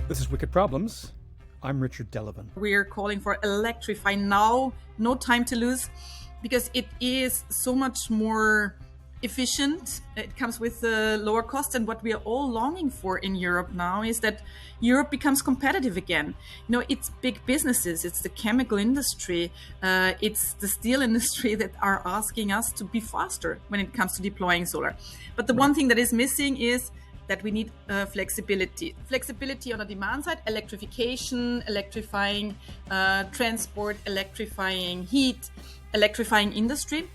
This is Wicked Problems. I'm Richard Delavan. We're calling for electrify now, no time to lose, because it is so much more efficient. It comes with lower costs, and what we are all longing for in Europe now is that Europe becomes competitive again. It's big businesses, it's the chemical industry, it's the steel industry that are asking us to be faster when it comes to deploying solar. But the one thing that is missing is that we need flexibility. Flexibility on the demand side, electrification, electrifying transport, electrifying heat, electrifying industry.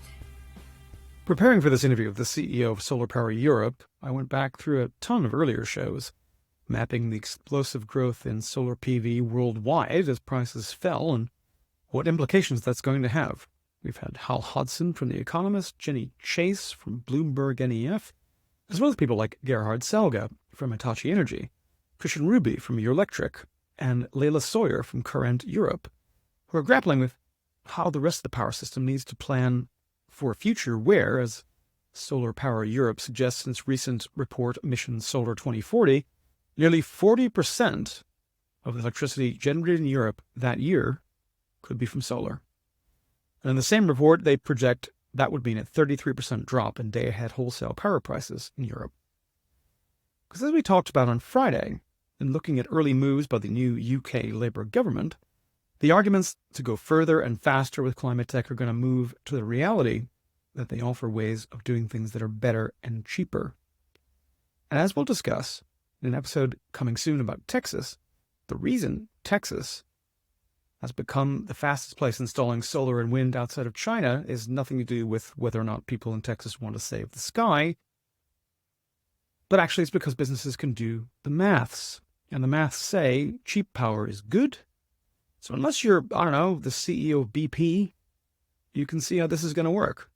Preparing for this interview with the CEO of Solar Power Europe, I went back through a ton of earlier shows, mapping the explosive growth in solar PV worldwide as prices fell and what implications that's going to have. We've had Hal Hodson from The Economist, Jenny Chase from Bloomberg NEF, as well as people like Gerhard Selga from Hitachi Energy, Christian Ruby from Eurelectric, and Leila Sawyer from Current Europe, who are grappling with how the rest of the power system needs to plan for a future where, as Solar Power Europe suggests in its recent report Mission Solar 2040, nearly 40% of the electricity generated in Europe that year could be from solar. And in the same report, they project that would mean a 33% drop in day-ahead wholesale power prices in Europe. Because as we talked about on Friday, in looking at early moves by the new UK Labour government, the arguments to go further and faster with climate tech are going to move to the reality that they offer ways of doing things that are better and cheaper. And as we'll discuss in an episode coming soon about Texas, the reason Texas has become the fastest place installing solar and wind outside of China is nothing to do with whether or not people in Texas want to save the sky, but actually it's because businesses can do the maths. And the maths say cheap power is good. So unless you're, the CEO of BP, you can see how this is going to work.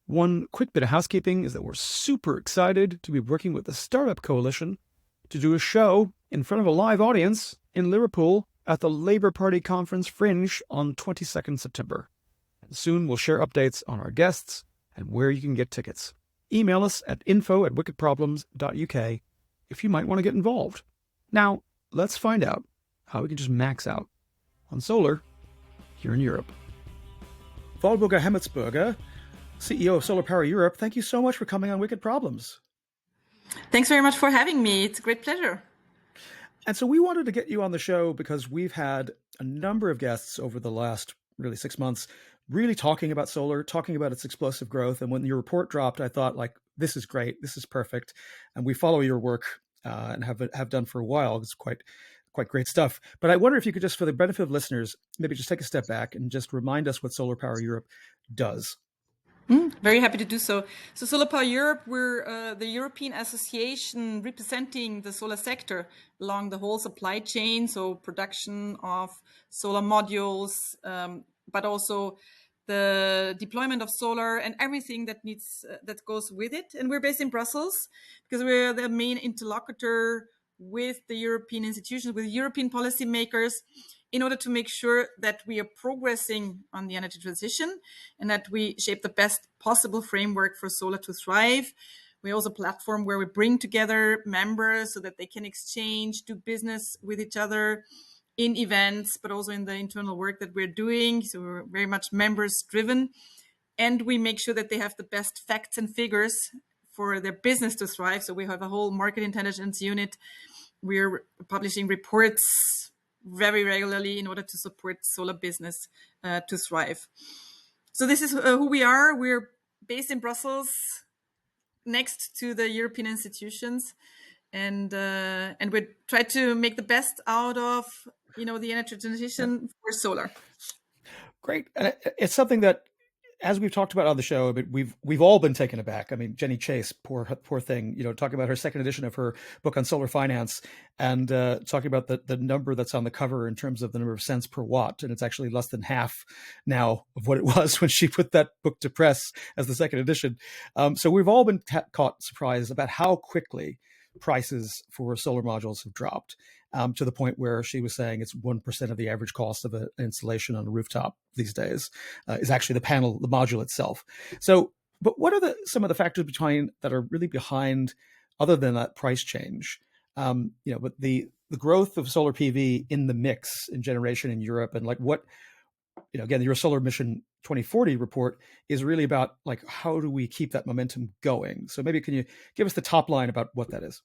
One quick bit of housekeeping is that we're super excited to be working with the Startup Coalition to do a show in front of a live audience in Liverpool at the Labour Party Conference Fringe on 22nd September. And soon we'll share updates on our guests and where you can get tickets. Email us at info@wickedproblems.uk if you might want to get involved. Now, let's find out how we can just max out on solar here in Europe. Walburga Hemmetsberger, CEO of Solar Power Europe, thank you so much for coming on Wicked Problems. Thanks very much for having me. It's a great pleasure. And so we wanted to get you on the show because we've had a number of guests over the last really 6 months really talking about solar, talking about its explosive growth. And when your report dropped, I thought, this is great. This is perfect. And we follow your work and have done for a while. It's quite great stuff. But I wonder if you could just, for the benefit of listeners, maybe just take a step back and just remind us what Solar Power Europe does. Very happy to do so. So Solar Power Europe, we're the European association representing the solar sector along the whole supply chain, so production of solar modules, but also the deployment of solar and everything that goes with it. And we're based in Brussels because we're the main interlocutor with the European institutions, with European policymakers, in order to make sure that we are progressing on the energy transition and that we shape the best possible framework for solar to thrive. We're also a platform where we bring together members so that they can exchange, do business with each other in events, but also in the internal work that we're doing. So we're very much members driven. And we make sure that they have the best facts and figures for their business to thrive. So we have a whole market intelligence unit. We're publishing reports very regularly in order to support solar business to thrive. So this is who we are. We're based in Brussels, next to the European institutions, and we try to make the best out of the energy transition for solar. Great, and it's something that, as we've talked about on the show, but we've all been taken aback. I mean, Jenny Chase, poor thing, talking about her second edition of her book on solar finance and talking about the number that's on the cover in terms of the number of cents per watt. And it's actually less than half now of what it was when she put that book to press as the second edition. So we've all been caught surprised about how quickly prices for solar modules have dropped. To the point where she was saying it's 1% of the average cost of an installation on a rooftop these days is actually the module itself. So, but what are some of the factors that are really behind, other than that price change? But the the growth of solar PV in the mix in generation in Europe, and like what, again, your Solar Mission 2040 report is really about like how do we keep that momentum going? So maybe can you give us the top line about what that is?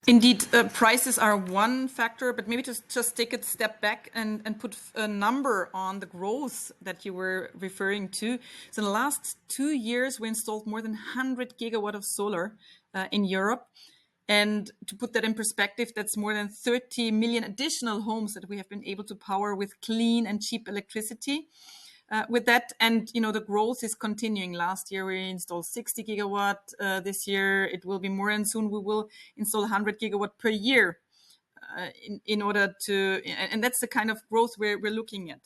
Indeed, prices are one factor, but maybe just take a step back and put a number on the growth that you were referring to. So in the last 2 years, we installed more than 100 gigawatt of solar in Europe. And to put that in perspective, that's more than 30 million additional homes that we have been able to power with clean and cheap electricity. With that, and the growth is continuing. Last year we installed 60 gigawatt. This year it will be more, and soon we will install 100 gigawatt per year. In order to, and that's the kind of growth we're looking at.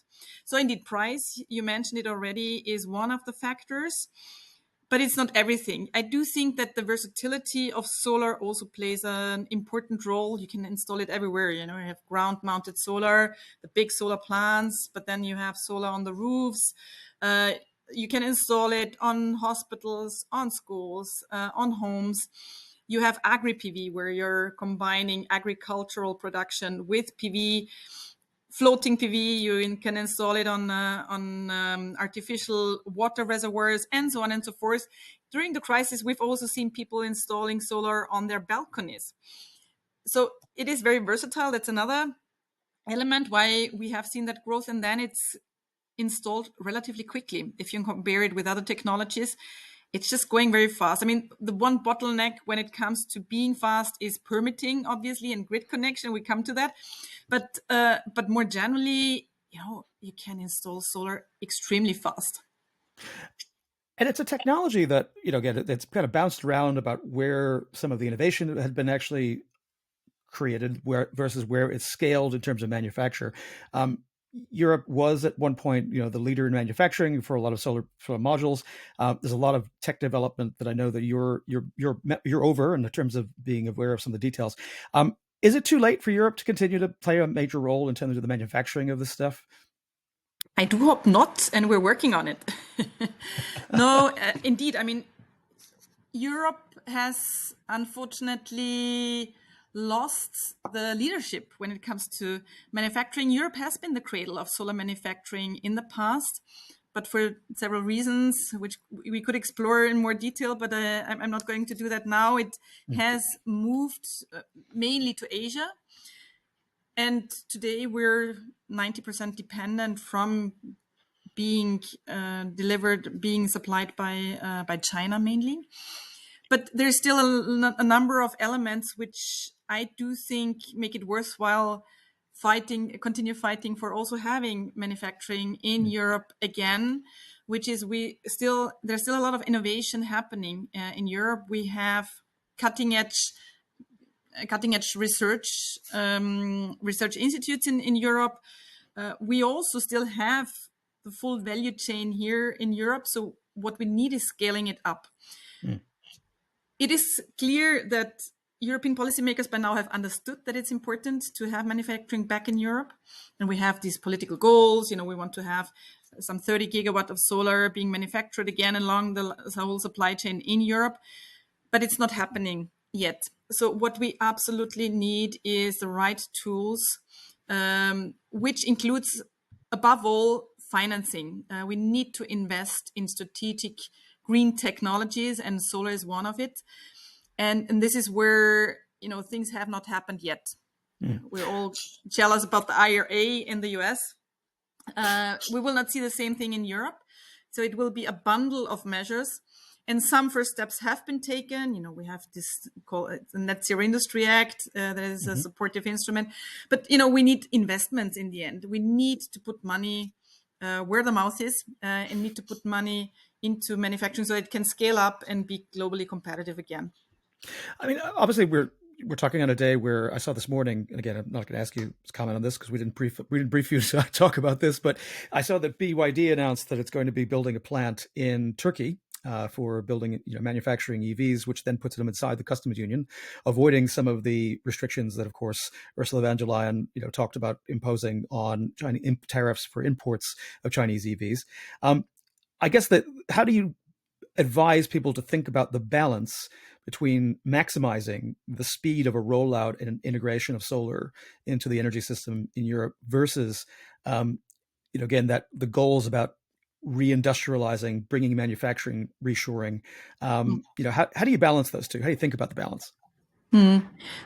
So indeed, price, you mentioned it already, is one of the factors. But it's not everything. I do think that the versatility of solar also plays an important role. You can install it everywhere. You have ground-mounted solar, the big solar plants, but then you have solar on the roofs. You can install it on hospitals, on schools, on homes. You have agri-PV, where you're combining agricultural production with PV. Floating PV, you can install it on artificial water reservoirs, and so on and so forth. During the crisis, we've also seen people installing solar on their balconies. So it is very versatile. That's another element why we have seen that growth, and then it's installed relatively quickly. If you compare it with other technologies, it's just going very fast. I mean, the one bottleneck when it comes to being fast is permitting, obviously, and grid connection. We come to that. But more generally, you can install solar extremely fast. And it's a technology that, again, it's kind of bounced around about where some of the innovation had been actually created, versus where it's scaled in terms of manufacture. Europe was at one point, the leader in manufacturing for a lot of solar modules. There's a lot of tech development that I know that you're over in terms of being aware of some of the details. Is it too late for Europe to continue to play a major role in terms of the manufacturing of this stuff? I do hope not, and we're working on it. No, indeed. I mean, Europe has unfortunately lost the leadership when it comes to manufacturing. Europe has been the cradle of solar manufacturing in the past, but for several reasons, which we could explore in more detail, but I'm not going to do that now. It has moved mainly to Asia. And today we're 90% dependent from being being supplied by China mainly. But there's still a number of elements which I do think make it worthwhile continue fighting for also having manufacturing in Europe again, which is there's still a lot of innovation happening in Europe. We have cutting edge research institutes in Europe. We also still have the full value chain here in Europe. So what we need is scaling it up. It is clear that European policymakers by now have understood that it's important to have manufacturing back in Europe. And we have these political goals. We want to have some 30 gigawatt of solar being manufactured again along the whole supply chain in Europe. But it's not happening yet. So what we absolutely need is the right tools, which includes, above all, financing. We need to invest in strategic green technologies, and solar is one of it. And this is where, things have not happened yet. We're all jealous about the IRA in the US. We will not see the same thing in Europe. So it will be a bundle of measures. And some first steps have been taken. We have this called the Net Zero Industry Act. That is a supportive instrument. But, we need investments in the end. We need to put money where the mouth is, and need to put money into manufacturing so it can scale up and be globally competitive again. I mean, obviously we're talking on a day where I saw this morning, and again, I'm not going to ask you to comment on this because we didn't brief you to talk about this, but I saw that BYD announced that it's going to be building a plant in Turkey for building, manufacturing EVs, which then puts them inside the customs union, avoiding some of the restrictions that, of course, Ursula von der Leyen, talked about imposing on Chinese tariffs for imports of Chinese EVs. I guess how do you advise people to think about the balance between maximizing the speed of a rollout and an integration of solar into the energy system in Europe versus, again, that the goals about reindustrializing, bringing manufacturing, reshoring. How do you balance those two? How do you think about the balance?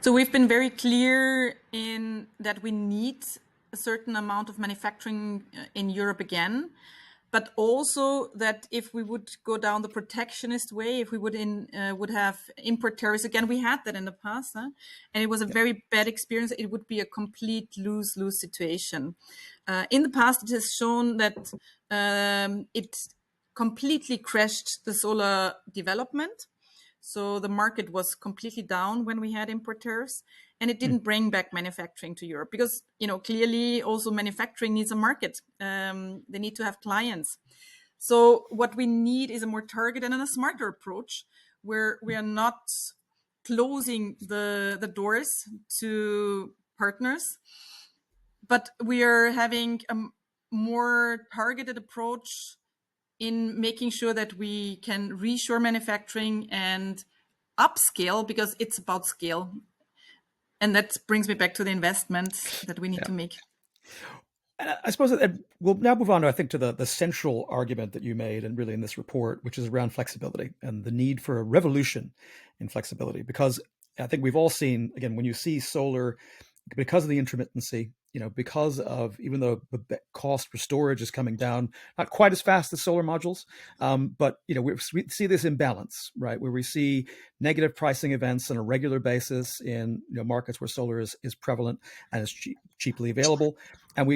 So we've been very clear in that we need a certain amount of manufacturing in Europe again, but also that if we would go down the protectionist way, if we would have import tariffs again, we had that in the past, and it was a very bad experience. It would be a complete lose-lose situation. In the past, it has shown that it completely crashed the solar development. So the market was completely down when we had import tariffs, and it didn't bring back manufacturing to Europe because, clearly also manufacturing needs a market. They need to have clients. So what we need is a more targeted and a smarter approach where we are not closing the doors to partners, but we are having a more targeted approach in making sure that we can reshore manufacturing and upscale, because it's about scale. And that brings me back to the investments that we need to make. I suppose that we'll now move on to, I think, to the central argument that you made and really in this report, which is around flexibility and the need for a revolution in flexibility. Because I think we've all seen, again, when you see solar, because of the intermittency, because of, even though the cost for storage is coming down, not quite as fast as solar modules, but we see this imbalance, right, where we see negative pricing events on a regular basis in markets where solar is prevalent and is cheaply available. And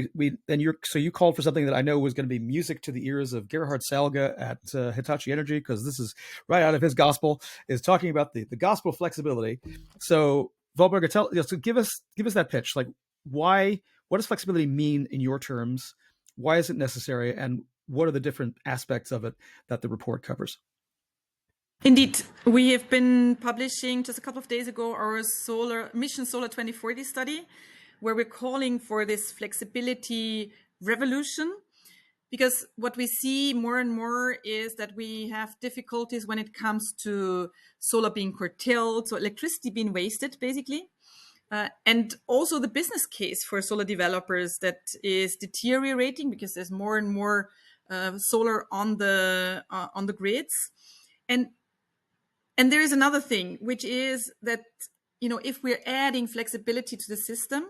you called for something that I know was going to be music to the ears of Gerhard Salge at Hitachi Energy, because this is right out of his gospel, is talking about the gospel of flexibility. So Volberger, so give us that pitch. Like, what does flexibility mean in your terms? Why is it necessary? And what are the different aspects of it that the report covers? Indeed, we have been publishing just a couple of days ago our Mission Solar 2040 study, where we're calling for this flexibility revolution. Because what we see more and more is that we have difficulties when it comes to solar being curtailed, so electricity being wasted, basically. And also the business case for solar developers that is deteriorating because there's more and more solar on the grids. And there is another thing, which is that, if we're adding flexibility to the system,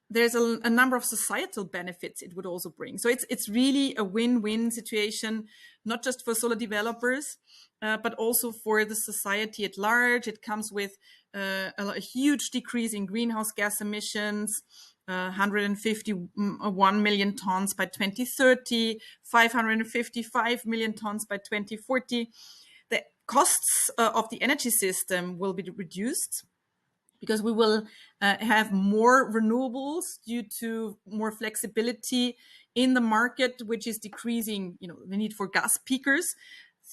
there's a number of societal benefits it would also bring. So it's really a win-win situation, not just for solar developers, but also for the society at large. It comes with a huge decrease in greenhouse gas emissions, 151 million tons by 2030, 555 million tons by 2040. The costs of the energy system will be reduced, because we will have more renewables due to more flexibility in the market, which is decreasing, the need for gas peakers.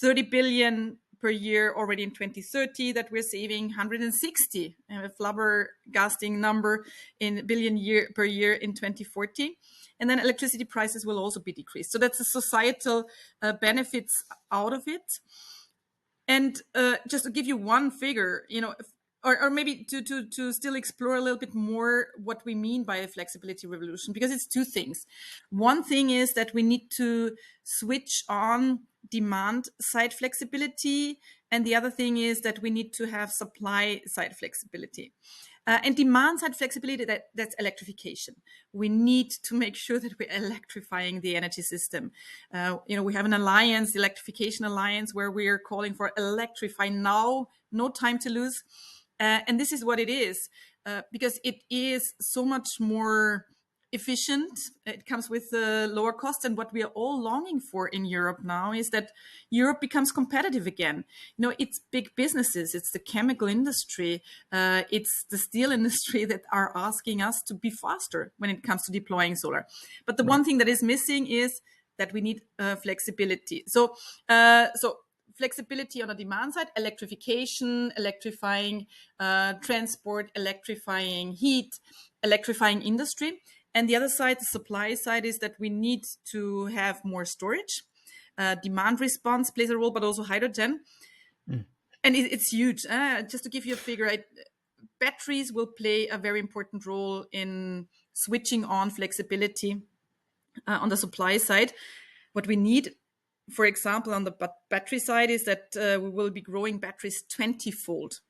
30 billion per year already in 2030 that we're saving, 160, a flabbergasting number in billion per year in 2040. And then electricity prices will also be decreased. So that's the societal benefits out of it. And just to give you one figure, or maybe to still explore a little bit more what we mean by a flexibility revolution, because it's two things. One thing is that we need to switch on demand side flexibility, and the other thing is that we need to have supply side flexibility. And demand side flexibility, that's electrification. We need to make sure that we're electrifying the energy system. We have an alliance, the Electrification Alliance, where we are calling for electrify now, no time to lose. And this is what it is, because it is so much more efficient. It comes with lower costs. And what we are all longing for in Europe now is that Europe becomes competitive again. It's big businesses. It's the chemical industry. It's the steel industry that are asking us to be faster when it comes to deploying solar. But the one thing that is missing is that we need flexibility. So flexibility on the demand side, electrification, electrifying transport, electrifying heat, electrifying industry. And the other side, the supply side, is that we need to have more storage. Demand response plays a role, but also hydrogen. And it's huge. Just to give you a figure, batteries will play a very important role in switching on flexibility on the supply side. What we need, for example, on the battery side, is that we will be growing batteries 20-fold.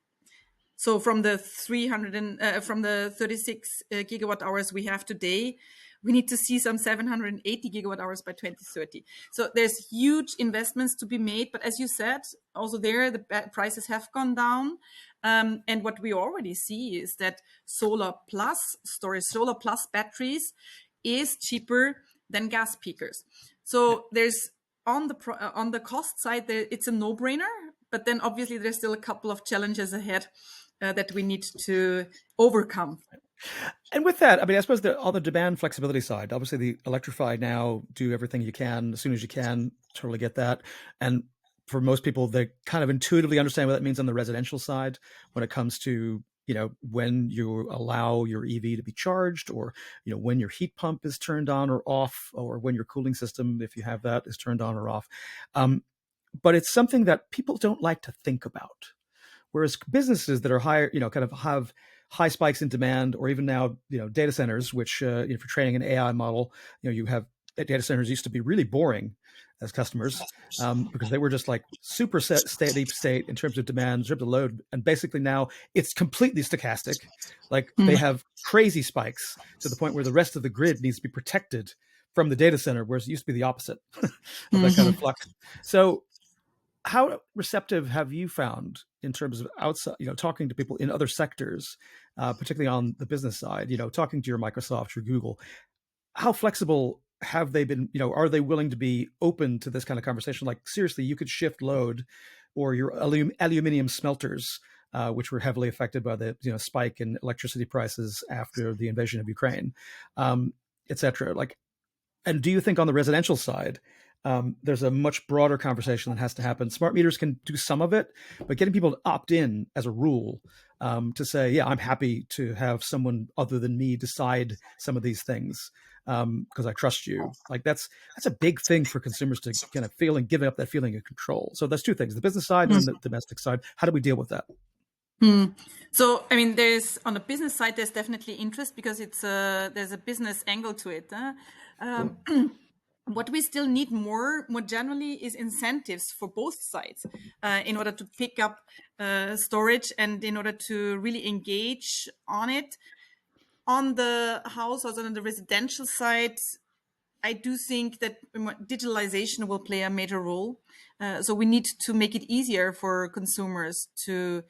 So from the 36 gigawatt hours we have today, we need to see some 780 gigawatt hours by 2030. So there's huge investments to be made. But as you said, also there, the prices have gone down. And what we already see is that solar plus storage, solar plus batteries is cheaper than gas peakers. So there's on the cost side, it's a no-brainer. But then obviously there's still a couple of challenges ahead that we need to overcome. And with that, I mean, I suppose on the demand flexibility side, obviously the electrify now, do everything you can as soon as you can, totally get that. And for most people, they kind of intuitively understand what that means on the residential side when it comes to, when you allow your EV to be charged, or, when your heat pump is turned on or off, or when your cooling system, if you have that, is turned on or off. But it's something that people don't like to think about. Whereas businesses that are higher, kind of have high spikes in demand, or even now, data centers, which, for training an AI model, you have data centers used to be really boring as customers because they were just like super steady state in terms of demand, in terms of load. And basically now it's completely stochastic. Like they have crazy spikes to the point where the rest of the grid needs to be protected from the data center, whereas it used to be the opposite of that kind of flux. So how receptive have you found in terms of outside, talking to people in other sectors, particularly on the business side, talking to your Microsoft, your Google? How flexible have they been? Are they willing to be open to this kind of conversation? Like, seriously, you could shift load, or your aluminum smelters, which were heavily affected by the spike in electricity prices after the invasion of Ukraine, et cetera. Like, and do you think on the residential side, there's a much broader conversation that has to happen? Smart meters can do some of it, but getting people to opt in as a rule, to say, yeah, I'm happy to have someone other than me decide some of these things because I trust you. Like that's a big thing for consumers to kind of feel and give up that feeling of control. So that's two things: the business side and the domestic side. How do we deal with that? So, I mean, there's on the business side, there's definitely interest because there's a business angle to it. What we still need more generally is incentives for both sides in order to pick up storage and in order to really engage on it. On the households and on the residential side, I do think that digitalization will play a major role. So we need to make it easier for consumers to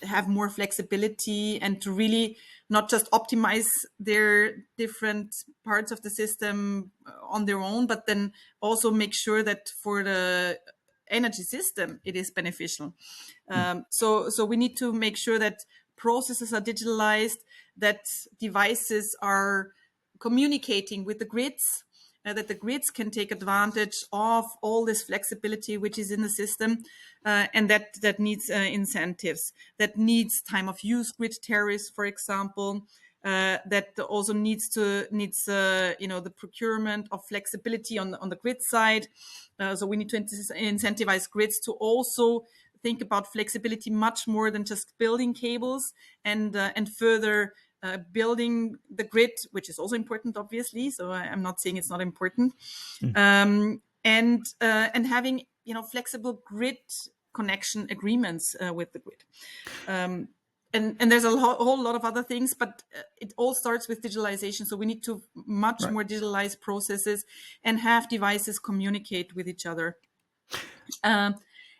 have more flexibility and to really not just optimize their different parts of the system on their own, but then also make sure that for the energy system, it is beneficial. So we need to make sure that processes are digitalized, that devices are communicating with the grids, that the grids can take advantage of all this flexibility which is in the system, and that needs incentives, that needs time of use grid tariffs, for example, that also needs the procurement of flexibility on the grid side. So we need to incentivize grids to also think about flexibility much more than just building cables and further building the grid, which is also important, obviously. So I'm not saying it's not important, and having flexible grid connection agreements with the grid. And there's a whole lot of other things, but it all starts with digitalization. So we need to much more digitalize processes and have devices communicate with each other.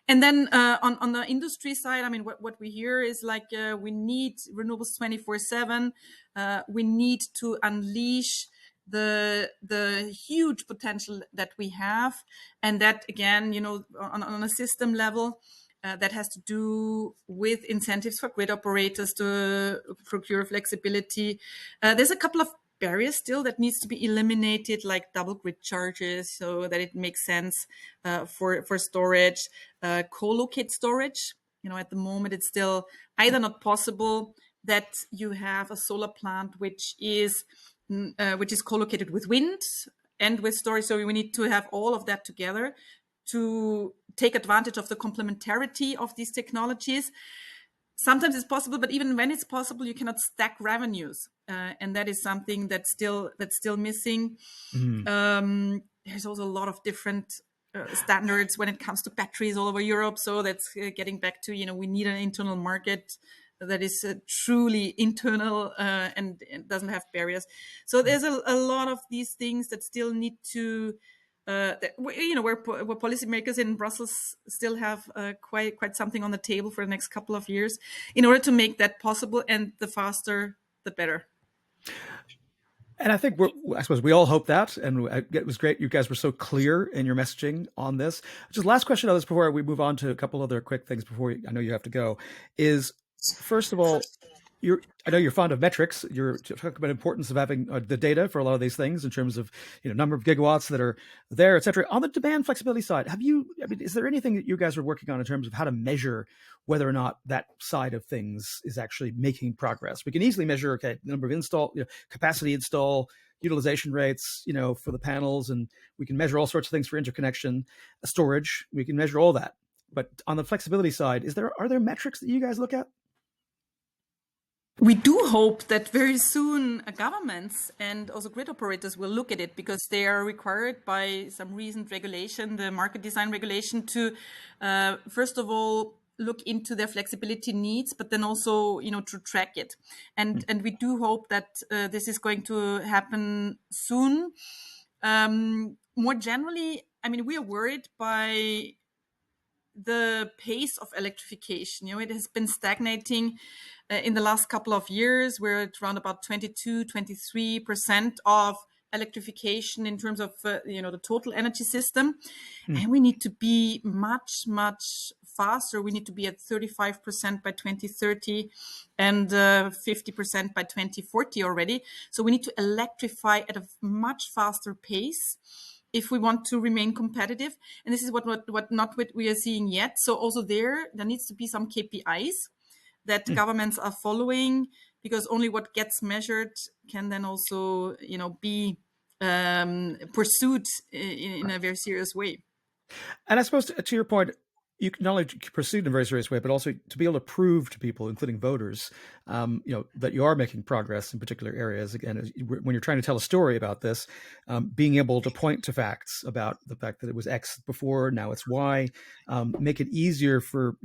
And then on the industry side, I mean, what we hear is like we need renewables 24/7. We need to unleash the huge potential that we have, and that again, on a system level, that has to do with incentives for grid operators to procure flexibility. There's a couple of barriers still that needs to be eliminated, like double grid charges, so that it makes sense for storage, co-locate storage. At the moment, it's still either not possible that you have a solar plant which is co-located with wind and with storage. So we need to have all of that together. to take advantage of the complementarity of these technologies. Sometimes it's possible, but even when it's possible, you cannot stack revenues, and that is something that's still missing. There's also a lot of different standards when it comes to batteries all over Europe. So that's getting back to, we need an internal market that is truly internal and doesn't have barriers. So there's a lot of these things that still need to, where policymakers in Brussels still have quite something on the table for the next couple of years in order to make that possible, and the faster, the better. And I think I suppose we all hope that, and it was great. You guys were so clear in your messaging on this. Just last question on this before we move on to a couple other quick things before I know you have to go, is first of all, I know you're fond of metrics. You're talking about the importance of having the data for a lot of these things in terms of number of gigawatts that are there, et cetera. On the demand flexibility side, is there anything that you guys are working on in terms of how to measure whether or not that side of things is actually making progress? We can easily measure, the number of capacity install, utilization rates, for the panels, and we can measure all sorts of things for interconnection, storage. We can measure all that. But on the flexibility side, are there metrics that you guys look at? We do hope that very soon governments and also grid operators will look at it, because they are required by some recent regulation, the market design regulation, to first of all look into their flexibility needs, but then also to track it. And we do hope that this is going to happen soon. More generally, we are worried by the pace of electrification. It has been stagnating in the last couple of years. We're at around about 22-23% of electrification in terms of the total energy system, and we need to be much faster. We need to be at 35% by 2030 and 50% by 2040 already. So we need to electrify at a much faster pace if we want to remain competitive. And this is what we are seeing yet. So also there needs to be some KPIs that governments are following, because only what gets measured can then also, be pursued in a very serious way. And I suppose to your point, you can not only pursue in a very serious way, but also to be able to prove to people, including voters, that you are making progress in particular areas. Again, when you're trying to tell a story about this, being able to point to facts about the fact that it was X before, now it's Y, make it easier for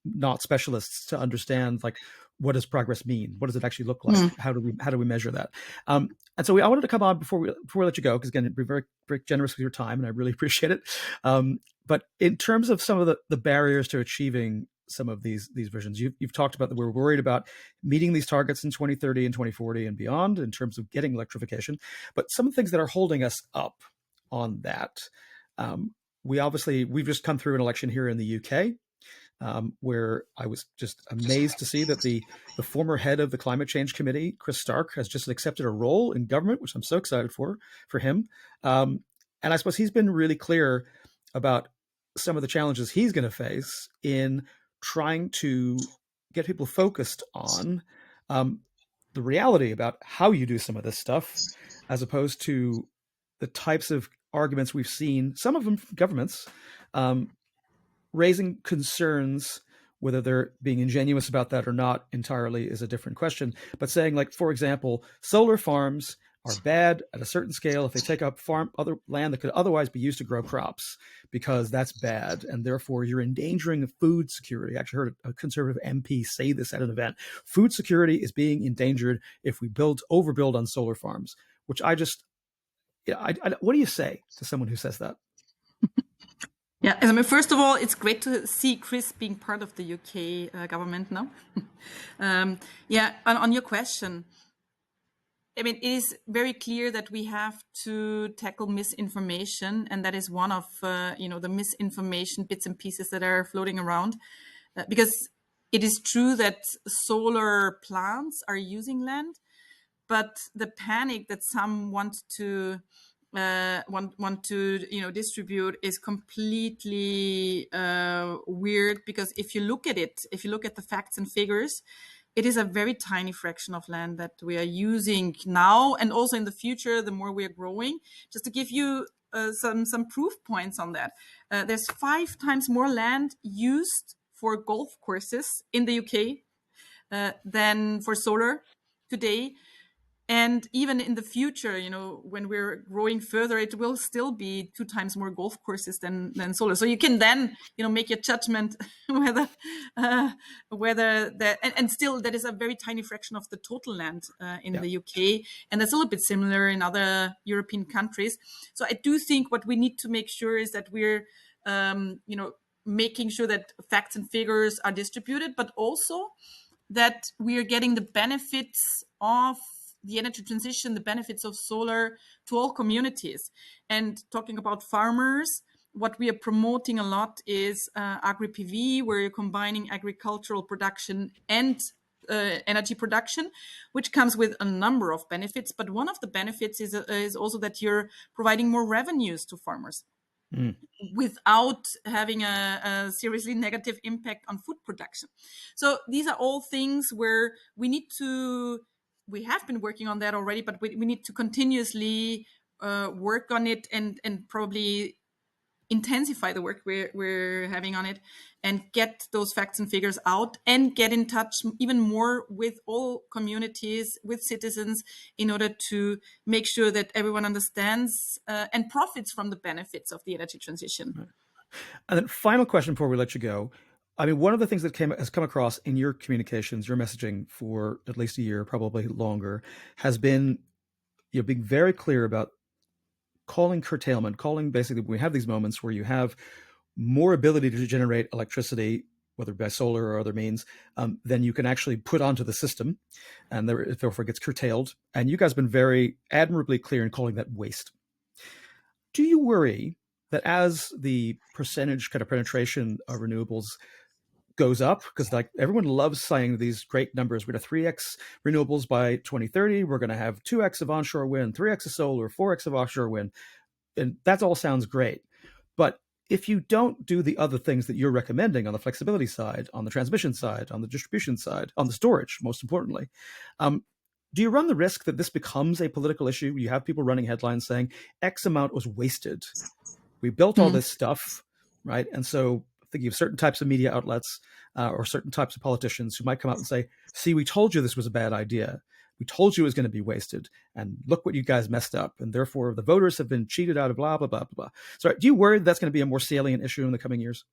not specialists to understand, like, what does progress mean? What does it actually look like? How do we measure that? And so I wanted to come on before we let you go, because again, you're very, very generous with your time, and I really appreciate it. But in terms of some of the barriers to achieving some of these visions, you've talked about that we're worried about meeting these targets in 2030 and 2040 and beyond in terms of getting electrification. But some of the things that are holding us up on that, we've just come through an election here in the UK, where I was just amazed to see that the former head of the Climate Change Committee, Chris Stark, has just accepted a role in government, which I'm so excited for him. And I suppose he's been really clear about some of the challenges he's going to face in trying to get people focused on the reality about how you do some of this stuff, as opposed to the types of arguments we've seen, some of them from governments, raising concerns. Whether they're being ingenuous about that or not entirely is a different question. But saying, like, for example, solar farms are bad at a certain scale if they take up other land that could otherwise be used to grow crops, because that's bad, and therefore you're endangering food security. I actually heard a conservative MP say this at an event. Food security is being endangered if we overbuild on solar farms, which I what do you say to someone who says that? Yeah, first of all, it's great to see Chris being part of the UK government now. On your question, it is very clear that we have to tackle misinformation, and that is one of the misinformation bits and pieces that are floating around, because it is true that solar plants are using land, but the panic that some want to distribute is completely weird, because if you look at the facts and figures, it is a very tiny fraction of land that we are using now, and also in the future, the more we are growing. Just to give you some proof points on that. There's 5 times more land used for golf courses in the UK than for solar today. And even in the future, when we're growing further, it will still be 2 times more golf courses than solar. So you can then, make your judgment whether that, and still that is a very tiny fraction of the total land in the UK. And that's a little bit similar in other European countries. So I do think what we need to make sure is that we're, making sure that facts and figures are distributed, but also that we are getting the benefits of the energy transition, the benefits of solar to all communities. And talking about farmers, what we are promoting a lot is agri-PV, where you're combining agricultural production and energy production, which comes with a number of benefits. But one of the benefits is also that you're providing more revenues to farmers without having a seriously negative impact on food production. So these are all things where we have been working on that already, but we need to continuously work on it and probably intensify the work we're having on it and get those facts and figures out and get in touch even more with all communities, with citizens, in order to make sure that everyone understands and profits from the benefits of the energy transition. And then final question before we let you go. I mean, one of the things that has come across in your communications, your messaging for at least a year, probably longer, has been being very clear about calling curtailment, calling basically when we have these moments where you have more ability to generate electricity, whether by solar or other means, than you can actually put onto the system, and therefore it gets curtailed. And you guys have been very admirably clear in calling that waste. Do you worry that as the percentage kind of penetration of renewables goes up, because like everyone loves saying these great numbers, we're going to 3x renewables by 2030, we're going to have 2x of onshore wind, 3x of solar, 4x of offshore wind, and that all sounds great. But if you don't do the other things that you're recommending on the flexibility side, on the transmission side, on the distribution side, on the storage, most importantly, do you run the risk that this becomes a political issue? You have people running headlines saying X amount was wasted. We built all this stuff, right? And so thinking of certain types of media outlets or certain types of politicians who might come out and say, see, we told you this was a bad idea. We told you it was going to be wasted. And look what you guys messed up. And therefore, the voters have been cheated out of blah, blah, blah, blah, blah. So do you worry that's going to be a more salient issue in the coming years?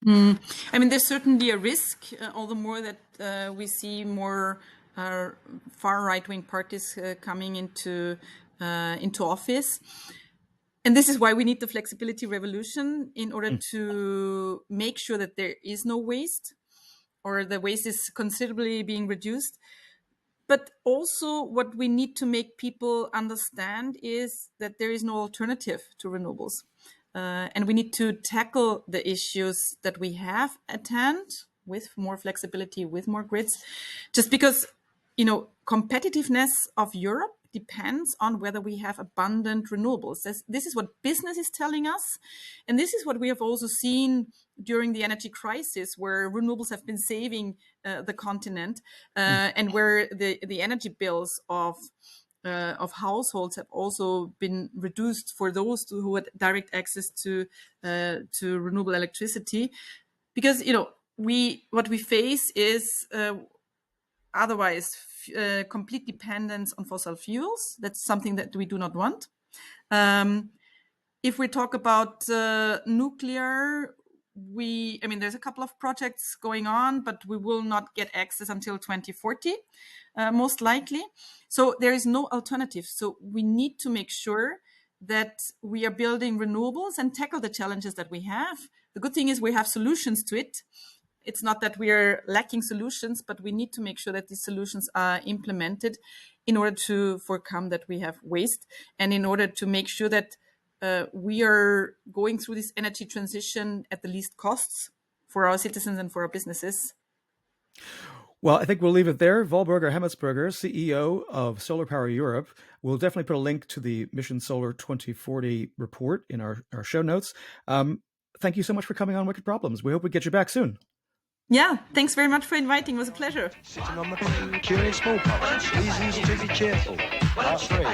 I mean, there's certainly a risk, all the more that we see more far right-wing parties coming into office. And this is why we need the flexibility revolution in order to make sure that there is no waste, or the waste is considerably being reduced. But also what we need to make people understand is that there is no alternative to renewables. And we need to tackle the issues that we have at hand with more flexibility, with more grids, just because, competitiveness of Europe depends on whether we have abundant renewables. This is what business is telling us. And this is what we have also seen during the energy crisis, where renewables have been saving the continent and where the energy bills of households have also been reduced for those who had direct access to renewable electricity. Because, what we face is otherwise complete dependence on fossil fuels. That's something that we do not want. If we talk about nuclear, there's a couple of projects going on, but we will not get access until 2040, most likely. So there is no alternative. So we need to make sure that we are building renewables and tackle the challenges that we have. The good thing is we have solutions to it. It's not that we are lacking solutions, but we need to make sure that these solutions are implemented in order to overcome that we have waste, and in order to make sure that we are going through this energy transition at the least costs for our citizens and for our businesses. Well, I think we'll leave it there. Valborga Hemmetsberger, CEO of Solar Power Europe. We'll definitely put a link to the Mission Solar 2040 report in our show notes. Thank you so much for coming on Wicked Problems. We hope we get you back soon. Yeah, thanks very much for inviting. It was a pleasure. Sitting on the curing small pots, reasons to be cheerful. Part 3.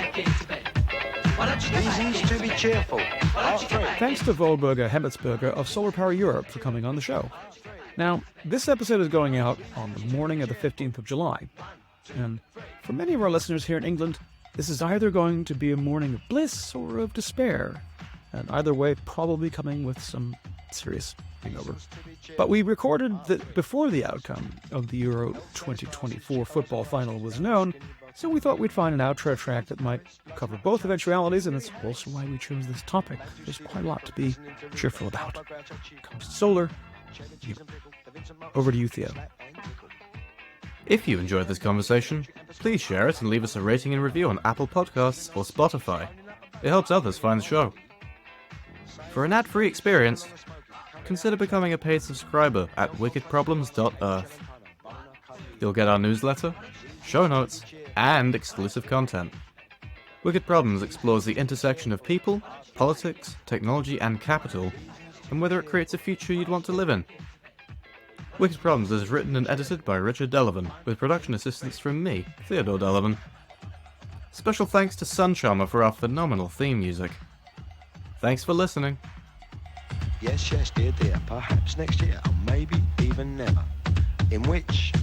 Reasons to be cheerful. Part 3. Thanks to Volberger Hemmetsberger of Solar Power Europe for coming on the show. Now, this episode is going out on the morning of the 15th of July. And for many of our listeners here in England, this is either going to be a morning of bliss or of despair. And either way, probably coming with some serious hangover. But we recorded that before the outcome of the Euro 2024 football final was known, so we thought we'd find an outro track that might cover both eventualities, and that's also why we chose this topic. There's quite a lot to be cheerful about. When it comes to solar. Over to you, Theo. If you enjoyed this conversation, please share it and leave us a rating and review on Apple Podcasts or Spotify. It helps others find the show. For an ad-free experience, consider becoming a paid subscriber at wickedproblems.earth. You'll get our newsletter, show notes, and exclusive content. Wicked Problems explores the intersection of people, politics, technology, and capital, and whether it creates a future you'd want to live in. Wicked Problems is written and edited by Richard Delavan, with production assistance from me, Theodore Delavan. Special thanks to Suncharmer for our phenomenal theme music. Thanks for listening. Yes, yes, dear, dear. Perhaps next year, or maybe even never. In which